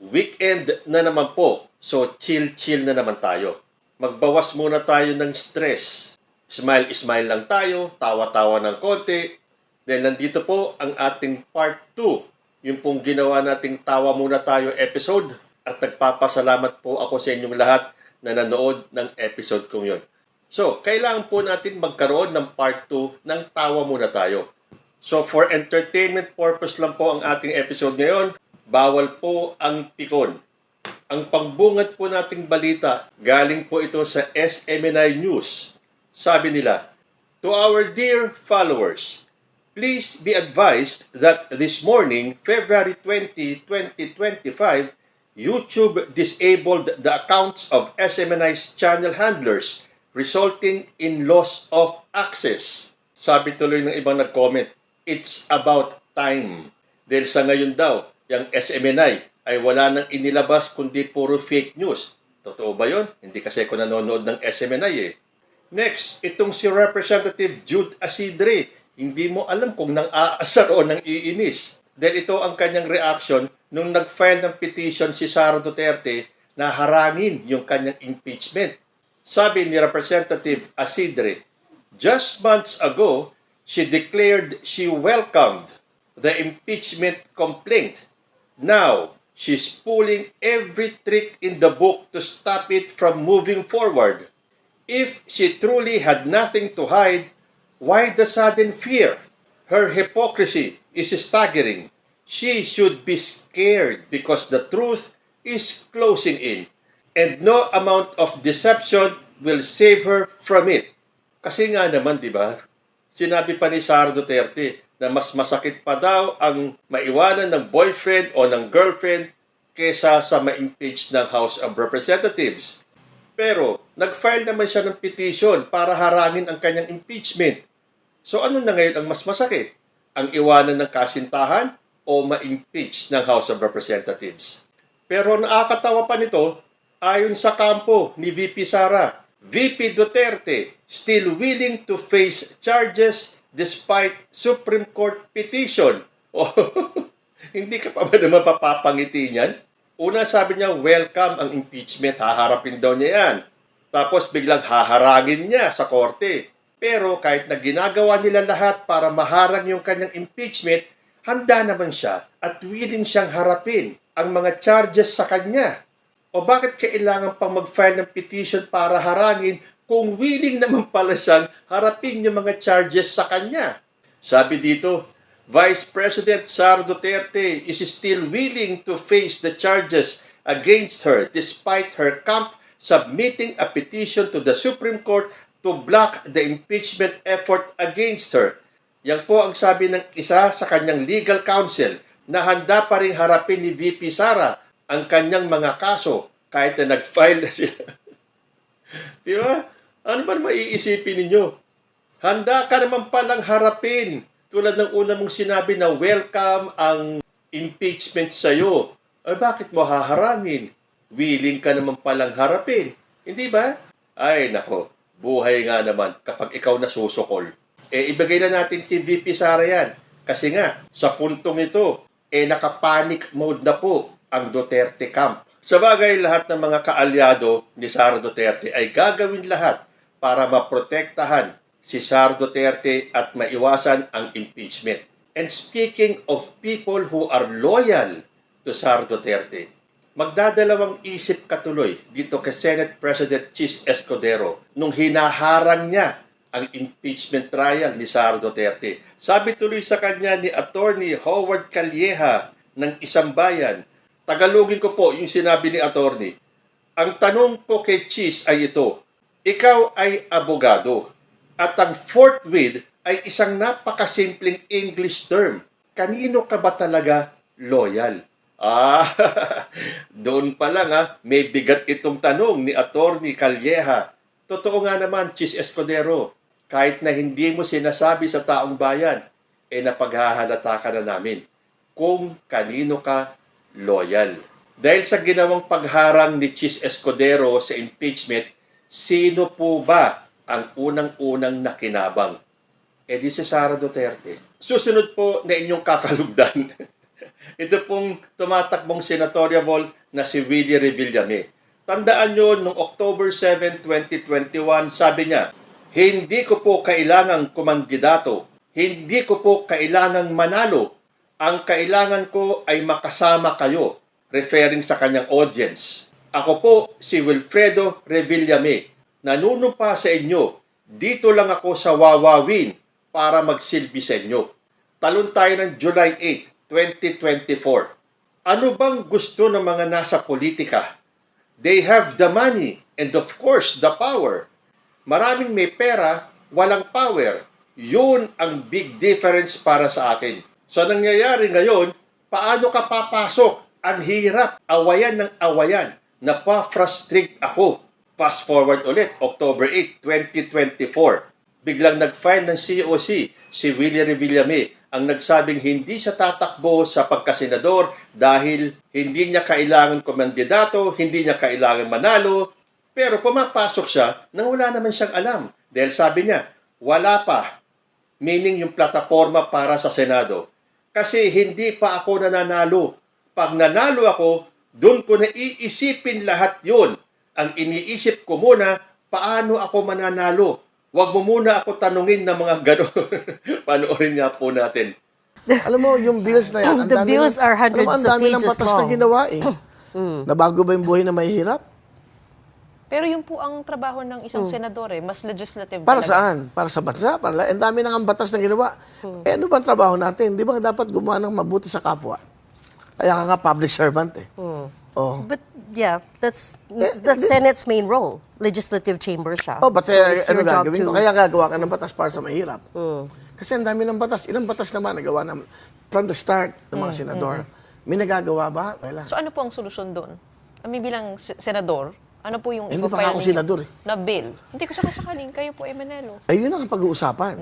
Weekend na naman po. So, chill-chill na naman tayo. Magbawas muna tayo ng stress. Smile-smile lang tayo, tawa-tawa ng konti. Dahil nandito po ang ating part 2. Yung pong ginawa nating tawa muna tayo episode. At nagpapasalamat po ako sa inyong lahat na nanood ng episode kong yun. So, kailangan po natin magkaroon ng part 2 ng tawa muna tayo. So, for entertainment purpose lang po ang ating episode ngayon. Bawal po ang pikon. Ang pangbungad po nating balita, galing po ito sa SMNI News. Sabi nila, "To our dear followers, please be advised that this morning, February 20, 2025, YouTube disabled the accounts of SMNI's channel handlers, resulting in loss of access." Sabi tuloy ng ibang nag-comment, "It's about time." Dahil sa ngayon daw, yung SMNI ay wala nang inilabas kundi puro fake news. Totoo ba yun? Hindi kasi ako nanonood ng SMNI eh. Next, itong si Representative Jude Asidre. Hindi mo alam kung nang aasar o nang iinis. Dahil ito ang kanyang reaction nung nag-file ng petition si Sara Duterte na harangin yung kanyang impeachment. Sabi ni Representative Asidre, "Just months ago, she declared she welcomed the impeachment complaint. Now, she's pulling every trick in the book to stop it from moving forward. If she truly had nothing to hide, why the sudden fear? Her hypocrisy is staggering. She should be scared because the truth is closing in, and no amount of deception will save her from it." Kasi nga naman, di ba? Sinabi pa ni Sara Duterte na mas masakit pa daw ang maiwanan ng boyfriend o ng girlfriend kesa sa ma-impeach ng House of Representatives. Pero, nag-file naman siya ng petition para harangin ang kanyang impeachment. So ano na ngayon ang mas masakit? Ang iwanan ng kasintahan o ma-impeach ng House of Representatives? Pero nakakatawa pa nito, ayon sa kampo ni VP Sara, VP Duterte still willing to face charges despite Supreme Court petition. Oh, hindi ka pa ba naman papapangiti niyan? Una sabi niya, welcome ang impeachment, haharapin daw niya yan. Tapos biglang haharangin niya sa korte. Pero kahit na ginagawa nila lahat para maharang yung kanyang impeachment, handa naman siya at willing siyang harapin ang mga charges sa kanya. O bakit kailangan pang mag-file ng petition para harangin kung willing naman pala siyang harapin yung mga charges sa kanya? Sabi dito, Vice President Sara Duterte is still willing to face the charges against her despite her camp submitting a petition to the Supreme Court to block the impeachment effort against her. Yan po ang sabi ng isa sa kanyang legal counsel na handa pa rin harapin ni VP Sara ang kanyang mga kaso kahit na nag-file na sila. Di ba? Ano ba maiisipin ninyo? Handa ka naman palang harapin. Tulad ng una mong sinabi na welcome ang impeachment sa'yo. Ay bakit mo haharangin? Willing ka naman palang harapin. Hindi ba? Ay nako, buhay nga naman kapag ikaw nasusukol. Ibigay na natin kay VP Sara yan. Kasi nga, sa puntong ito, naka-panic mode na po ang Duterte camp. Sa bagay, lahat ng mga kaalyado ni Sara Duterte ay gagawin lahat para maprotektahan si Sara Duterte at maiwasan ang impeachment. And speaking of people who are loyal to Sara Duterte, magdadalawang isip katuloy dito kay Senate President Chis Escudero nung hinaharang niya ang impeachment trial ni Sara Duterte. Sabi tuloy sa kanya ni Attorney Howard Calleja ng Isang Bayan, tagalogin ko po yung sinabi ni Attorney. Ang tanong ko kay Chis ay ito, ikaw ay abogado at ang forthwith ay isang napakasimpleng English term. Kanino ka ba talaga loyal? Doon pa lang may bigat itong tanong ni Attorney Calleja. Totoo nga naman, Chis Escudero, kahit na hindi mo sinasabi sa taong bayan, napaghahalata ka na namin kung kanino ka loyal. Dahil sa ginawang pagharang ni Chis Escudero sa impeachment, sino po ba ang unang-unang nakinabang? Di si Sara Duterte. Susunod po na inyong kakalugdan. Ito pong tumatakbong senatorial na si Willie Revillame. Tandaan nyo, noong October 7, 2021, sabi niya, hindi ko po kailangang kumandidato. Hindi ko po kailangang manalo. Ang kailangan ko ay makasama kayo, referring sa kanyang audience. Ako po si Wilfredo Revillame. Nanunumpa sa inyo. Dito lang ako sa Wawawin para magsilbi sa inyo. Talon tayo ng July 8, 2024. Ano bang gusto ng mga nasa politika? They have the money and of course the power. Maraming may pera, walang power. Yun ang big difference para sa akin. So nangyayari ngayon, paano ka papasok? Ang hirap, awayan ng awayan. Napa-frustrate ako. Fast forward ulit, October 8, 2024. Biglang nag-file ng COC si Willie Revillame ang nagsabing hindi siya tatakbo sa pagkasenador dahil hindi niya kailangan kumandidato, hindi niya kailangan manalo, pero pumapasok siya nang wala naman siyang alam. Dahil sabi niya, wala pa, meaning yung plataforma para sa Senado. Kasi hindi pa ako nananalo. Pag nanalo ako, doon ko na iisipin lahat yun. Ang iniisip ko muna, paano ako mananalo? Huwag mo muna ako tanungin ng mga gano'n. Panoorin nga po natin. Alam mo, yung bills na yan, The bills are hundreds ang of dami ng pages batas na long. ginawa eh. Nabago ba yung buhay na mahihirap? Pero yun po ang trabaho ng isang senador mas legislative Para talaga. saan? Para sa bansa? Ang dami ng ang batas na ginawa. Eh ano ba ang trabaho natin? Di ba dapat gumawa ng mabuti sa kapwa? Kaya ka nga public servant eh. Oh. But yeah, that's Senate's main role. Legislative chamber siya. Oh, but So it's ano your job gagawin ko? to- Kaya gagawa ka ng batas para sa mahirap. Kasi ang dami ng batas. Ilang batas naman nagawa na from the start ng mga senador. May nagagawa ba? Wala. So ano po ang solusyon doon? Kami bilang senador, ano po yung Hindi pa ipafile nga ako ninyo senador na bill? Hindi ko sakasakaling, kayo po ay Manelo. Ayun ang pag-uusapan.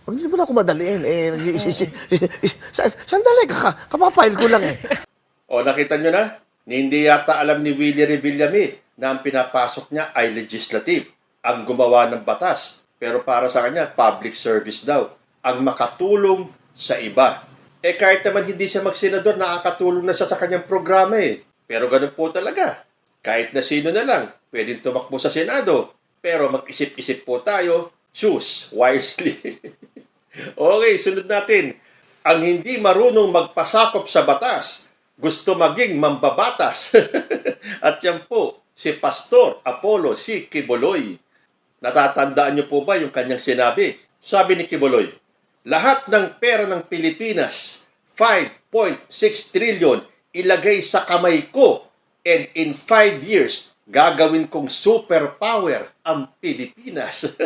Huwag niyo ba ako madaliin? Sandali, kapapile ko lang eh. O nakita nyo na? Hindi yata alam ni Willie Revillame na ang pinapasok niya ay legislative, ang gumawa ng batas. Pero para sa kanya, public service daw, ang makatulong sa iba. Eh kahit naman hindi siya magsenador, nakakatulong na siya sa kanyang programa eh. Pero ganun po talaga. Kahit na sino na lang, pwedeng tumakbo sa Senado. Pero mag-isip-isip po tayo, choose wisely. Okay, sunod natin. Ang hindi marunong magpasakop sa batas, gusto maging mambabatas. At yan po, si Pastor Apollo C. Quiboloy. Natatandaan niyo po ba yung kanyang sinabi? Sabi ni Quiboloy, lahat ng pera ng Pilipinas, 5.6 trillion, ilagay sa kamay ko. And in 5 years, gagawin kong superpower ang Pilipinas.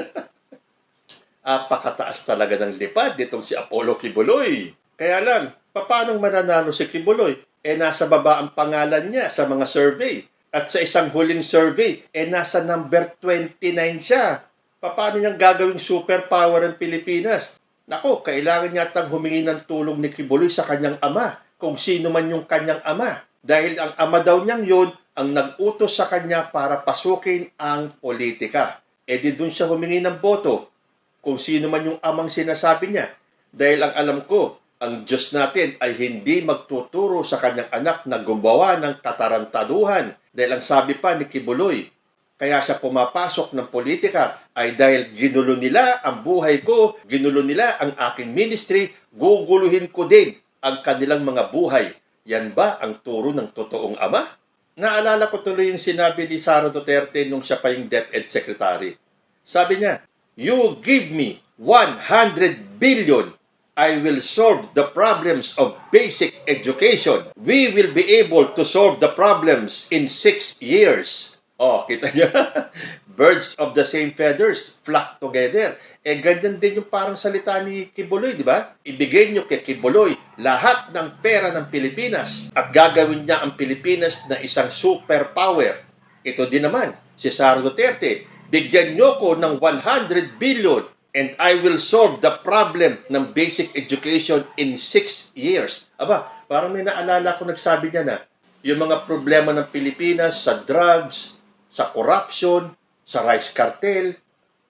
Apakataas talaga ng lipad nitong si Apollo Quiboloy. Kaya lang, paano mananalo si Quiboloy? Eh nasa baba ang pangalan niya sa mga survey. At sa isang huling survey, eh nasa number 29 siya. Paano niyang gagawing superpower ang Pilipinas? Nako, kailangan yatang humingi ng tulong ni Quiboloy sa kanyang ama, kung sino man yung kanyang ama. Dahil ang ama daw niyang yun ang nag-utos sa kanya para pasukin ang politika. E di dun siya humingi ng boto kung sino man yung amang sinasabi niya. Dahil ang alam ko, ang Diyos natin ay hindi magtuturo sa kanyang anak na gumawa ng katarantaduhan. Dahil ang sabi pa ni Quiboloy, kaya siya pumapasok ng politika ay dahil ginulo nila ang buhay ko, ginulo nila ang aking ministry, guguluhin ko din ang kanilang mga buhay. Yan ba ang turo ng totoong ama? Naalala ko tuloy yung sinabi ni Sara Duterte nung siya pa yung DepEd Secretary. Sabi niya, you give me 100 billion, I will solve the problems of basic education. We will be able to solve the problems in 6 years. Oh, kita niyo? Birds of the same feathers flock together. Eh, ganyan din yung parang salita ni Quiboloy, di ba? Ibigay niyo kay Quiboloy lahat ng pera ng Pilipinas at gagawin niya ang Pilipinas na isang superpower. Ito din naman, si Sara Duterte, bigyan niyo ko ng 100 billion and I will solve the problem ng basic education in 6 years. Aba, parang may naalala ko nagsabi niya na, yung mga problema ng Pilipinas sa drugs, sa corruption, sa rice cartel,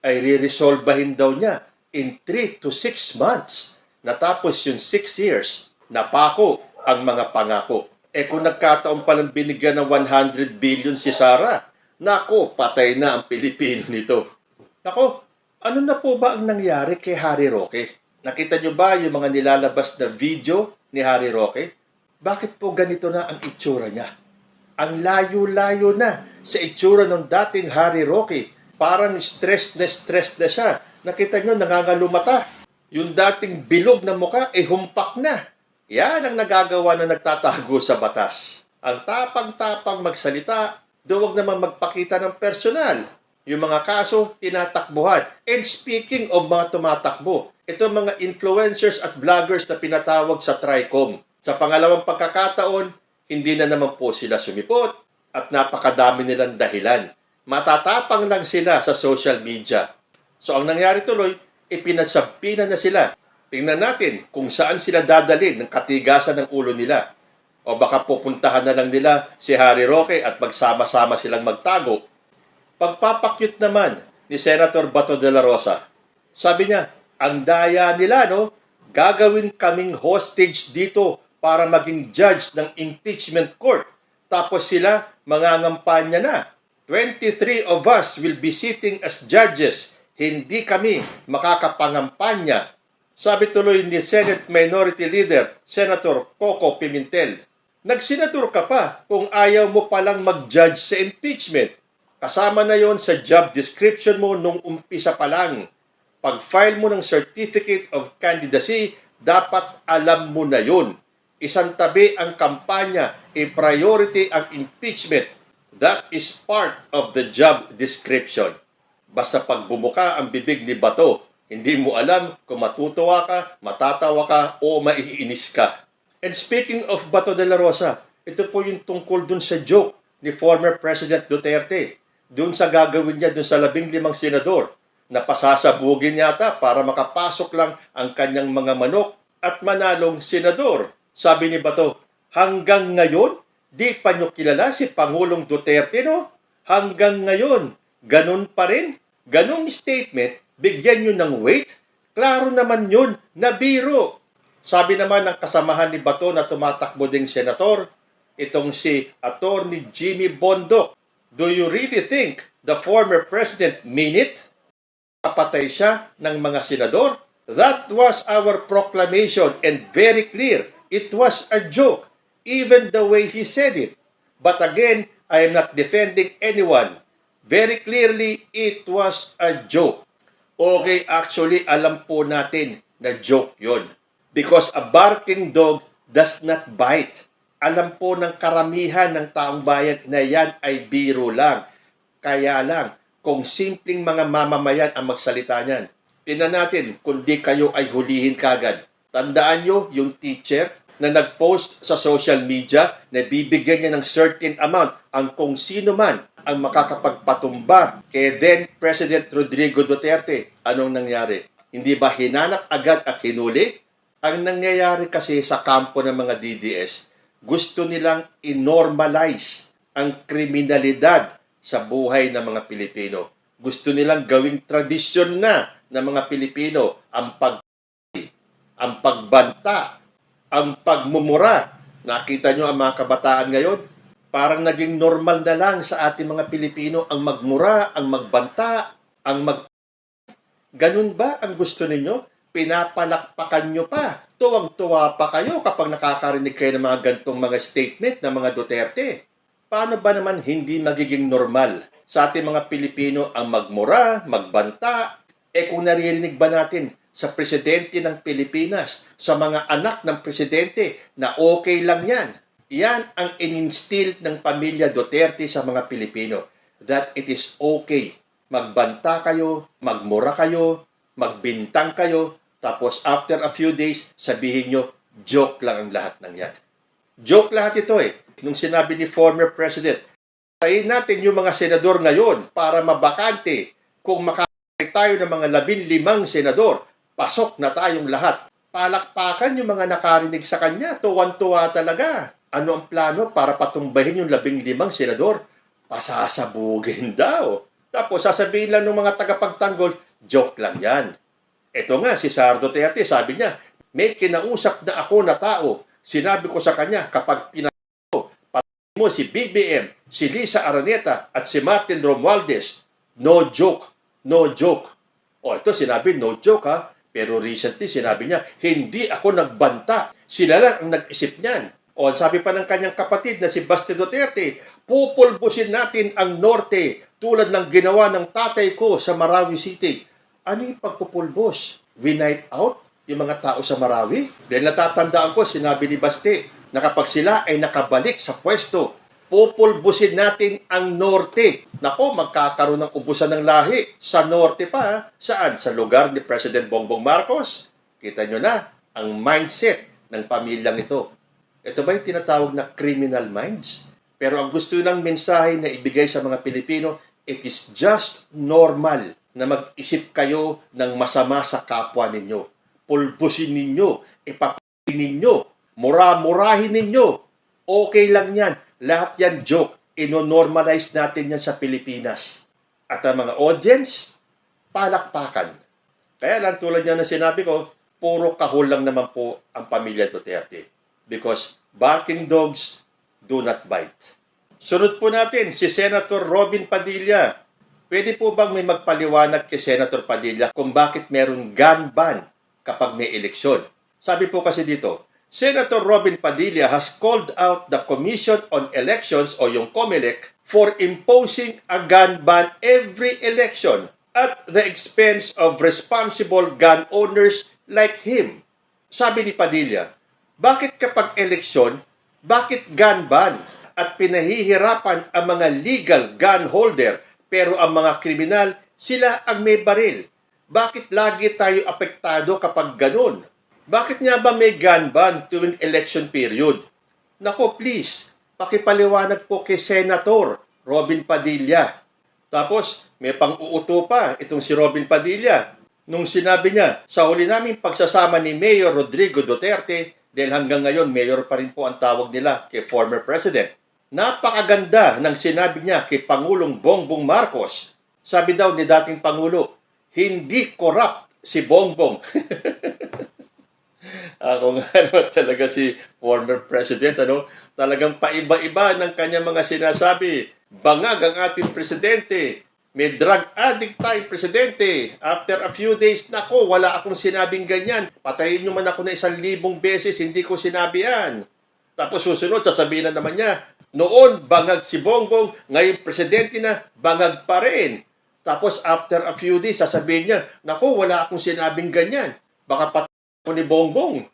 ay re-resolbahin daw niya in 3 to 6 months. Natapos yung 6 years, napako, ang mga pangako. Kung nagkataon palang binigyan ng 100 billion si Sara, nako, patay na ang Pilipino nito. Nako, ano na po ba ang nangyari kay Harry Roque? Nakita nyo ba yung mga nilalabas na video ni Harry Roque? Bakit po ganito na ang itsura niya? Ang layo-layo na sa itsura ng dating Harry Roque. Parang stressed na siya. Nakita nyo, nangangalumata. Yung dating bilog na muka, humpak na. Yan ang nagagawa na nagtatago sa batas. Ang tapang-tapang magsalita, duwag naman magpakita ng personal. Yung mga kaso, tinatakbuhan. And speaking of mga tumatakbo, ito mga influencers at vloggers na pinatawag sa TRICOM. Sa pangalawang pagkakataon, hindi na naman po sila sumipot at napakadami nilang dahilan. Matatapang lang sila sa social media. So ang nangyari tuloy, ipinasabihan na sila. Tingnan natin kung saan sila dadalhin ng katigasan ng ulo nila. O baka pupuntahan na lang nila si Harry Roque at magsama-sama silang magtago. Pagpapakyut naman ni Senator Bato de la Rosa. Sabi niya, ang daya nila, no? Gagawin kaming hostage dito para maging judge ng impeachment court. Tapos sila mangangampanya na. 23 of us will be sitting as judges. Hindi kami makakapangampanya. Sabi tuloy ni Senate Minority Leader, Senator Coco Pimentel. Nagsenator ka pa kung ayaw mo palang mag-judge sa impeachment. Kasama na yon sa job description mo nung umpisa pa lang. Pag-file mo ng Certificate of Candidacy, dapat alam mo na yun. Isang tabi ang kampanya, i-priority ang impeachment. That is part of the job description. Basta pag bumuka ang bibig ni Bato, hindi mo alam kung matutuwa ka, matatawa ka, o maiinis ka. And speaking of Bato de la Rosa, ito po yung tungkol dun sa joke ni former President Duterte. Dun sa gagawin niya dun sa 15 senador na pasasabugin yata para makapasok lang ang kanyang mga manok at manalong senador. Sabi ni Bato, hanggang ngayon, di pa nyo kilala si Pangulong Duterte, no? Hanggang ngayon, ganun pa rin. Ganung statement, bigyan nyo ng weight. Klaro naman yun na biro. Sabi naman ng kasamahan ni Bato na tumatakbo ding senator, itong si Attorney Jimmy Bondoc, do you really think the former president mean it? Kapatay siya ng mga senador? That was our proclamation and very clear. It was a joke, even the way he said it. But again, I am not defending anyone. Very clearly, it was a joke. Okay, actually, alam po natin na joke yon. Because a barking dog does not bite. Alam po ng karamihan ng taong bayan na yan ay biro lang. Kaya lang, kung simpleng mga mamamayan ang magsalita niyan, tingnan natin kung di kayo ay hulihin kagad. Tandaan nyo yung teacher na nag-post sa social media na bibigyan niya ng certain amount ang kung sino man ang makakapagpatumba kay then President Rodrigo Duterte. Anong nangyari? Hindi ba hinanap agad at hinuli? Ang nangyayari kasi sa kampo ng mga DDS, gusto nilang i-normalize ang kriminalidad sa buhay ng mga Pilipino. Gusto nilang gawing tradisyon na ng mga Pilipino ang pagbanta, ang pagmumura. Nakita nyo ang mga kabataan ngayon? Parang naging normal na lang sa ating mga Pilipino ang magmura, ang magbanta, Ganun ba ang gusto ninyo? Pinapalakpakan nyo pa. Tuwang-tuwa pa kayo kapag nakakarinig kayo ng mga gantong mga statement ng mga Duterte. Paano ba naman hindi magiging normal sa ating mga Pilipino ang magmura, magbanta? Kung naririnig ba natin sa presidente ng Pilipinas, sa mga anak ng presidente na okay lang yan? Yan ang in-instill ng pamilya Duterte sa mga Pilipino. That it is okay. Magbanta kayo, magmura kayo, magbintang kayo, tapos after a few days, sabihin nyo, joke lang ang lahat ng yan. Joke lahat ito eh. Nung sinabi ni former president, tayin natin yung mga senador ngayon para mabakante. Kung makakay tayo ng mga 15 senador, pasok na tayong lahat. Palakpakan yung mga nakarinig sa kanya. Tuwan-tuwa talaga. Ano ang plano para patumbahin yung 15 senador? Pasasabugin daw. Tapos sasabihin lang ng mga tagapagtanggol, joke lang yan. Ito nga, si Sara Duterte, sabi niya, may kinausap na ako na tao Sinabi ko sa kanya, kapag patay mo si BBM, si Lisa Araneta at si Martin Romualdez, no joke, no joke. O ito sinabi, no joke ha. Pero recently sinabi niya, hindi ako nagbanta. Sila lang ang nag-isip niyan. O sabi pa ng kanyang kapatid na si Basti Duterte, pupulbusin natin ang Norte tulad ng ginawa ng tatay ko sa Marawi City. Ano yung pagpupulbos? Winipe out yung mga tao sa Marawi? Dahil natatandaan ko, sinabi ni Basti, na kapag sila ay nakabalik sa pwesto, pupulbusin natin ang Norte. Nako, magkakaroon ng ubusan ng lahi sa Norte pa. Saan? Sa lugar ni President Bongbong Marcos. Kita nyo na ang mindset ng pamilyang ito. Ito ba yung tinatawag na criminal minds? Pero ang gusto ng mensahe na ibigay sa mga Pilipino, it is just normal na mag-isip kayo ng masama sa kapwa ninyo. Pulbusin ninyo, ipapin ninyo, mura-murahin ninyo. Okay lang yan. Lahat yan joke. Ino-normalize natin yan sa Pilipinas. At ang mga audience, palakpakan. Kaya lang tulad niya na sinabi ko, puro kahul lang naman po ang pamilya Duterte. Because barking dogs do not bite. Sunod po natin, si Senator Robin Padilla. Pwede po bang may magpaliwanag kay Senator Padilla kung bakit meron gun ban kapag may eleksyon? Sabi po kasi dito, Senator Robin Padilla has called out the Commission on Elections o yung COMELEC for imposing a gun ban every election at the expense of responsible gun owners like him. Sabi ni Padilla, bakit kapag eleksyon, bakit gun ban at pinahihirapan ang mga legal gun holder pero ang mga kriminal, sila ang may baril? Bakit lagi tayo apektado kapag ganun? Bakit nga ba may gun ban tuwing election period? Nako, please, pakipaliwanag po kay Senator Robin Padilla. Tapos, may pang-uuto pa itong si Robin Padilla. Nung sinabi niya, sa huli naming pagsasama ni Mayor Rodrigo Duterte, dahil hanggang ngayon, mayor pa rin po ang tawag nila kay former president. Napakaganda ng sinabi niya kay Pangulong Bongbong Marcos. Sabi daw ni dating Pangulo, hindi corrupt si Bongbong. Ako nga naman talaga si former president, talagang paiba-iba ng kanyang mga sinasabi. Bangag ang ating presidente. May drug addict tayong presidente. After a few days, nako, wala akong sinabing ganyan. Patayin nyo man ako na 1,000 beses, hindi ko sinabi yan. Tapos susunod, sasabihin na naman niya, noon, bangag si Bongbong, ngayon presidente na, bangag pa rin. Tapos after a few days, sasabihin niya, nako, wala akong sinabing ganyan. Baka patayin ko ni Bongbong.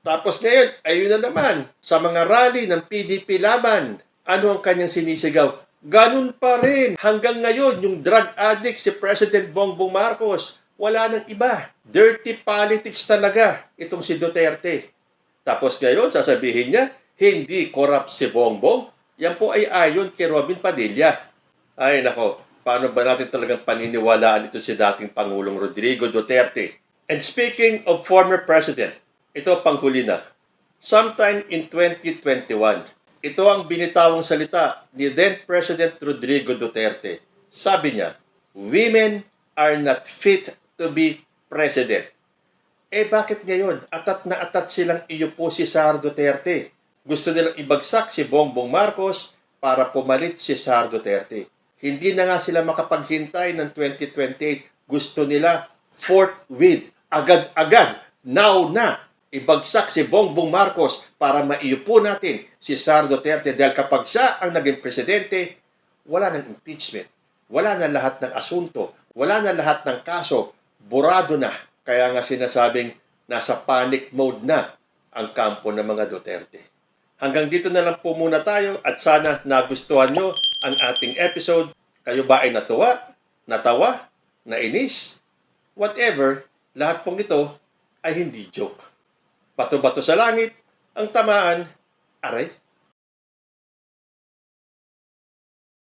Tapos ngayon, ayun na naman, sa mga rally ng PDP laban, ano ang kanyang sinisigaw? Ganun pa rin. Hanggang ngayon, yung drug addict si President Bongbong Marcos, wala nang iba. Dirty politics talaga itong si Duterte. Tapos ngayon, sasabihin niya, hindi corrupt si Bongbong. Yan po ay ayon kay Robin Padilla. Ay nako, paano ba natin talagang paniniwalaan ito si dating Pangulong Rodrigo Duterte? And speaking of former president, ito panghuli na. Sometime in 2021, ito ang binitawang salita ni then President Rodrigo Duterte. Sabi niya, women are not fit to be president. Bakit ngayon? Atat na atat silang iupo si Sara Duterte. Gusto nilang ibagsak si Bongbong Marcos para pumalit si Sara Duterte. Hindi na nga sila makapaghintay ng 2028. Gusto nila forthwith, agad-agad, now na. Ibagsak si Bongbong Marcos para maiupo natin si Sara Duterte dahil kapag siya ang naging presidente, wala ng impeachment, wala na lahat ng asunto, wala na lahat ng kaso, burado na. Kaya nga sinasabing nasa panic mode na ang kampo ng mga Duterte. Hanggang dito na lang po muna tayo at sana nagustuhan nyo ang ating episode. Kayo ba ay natuwa, natawa, nainis? Whatever, lahat pong ito ay hindi joke. Bato-bato sa langit, ang tamaan, aray.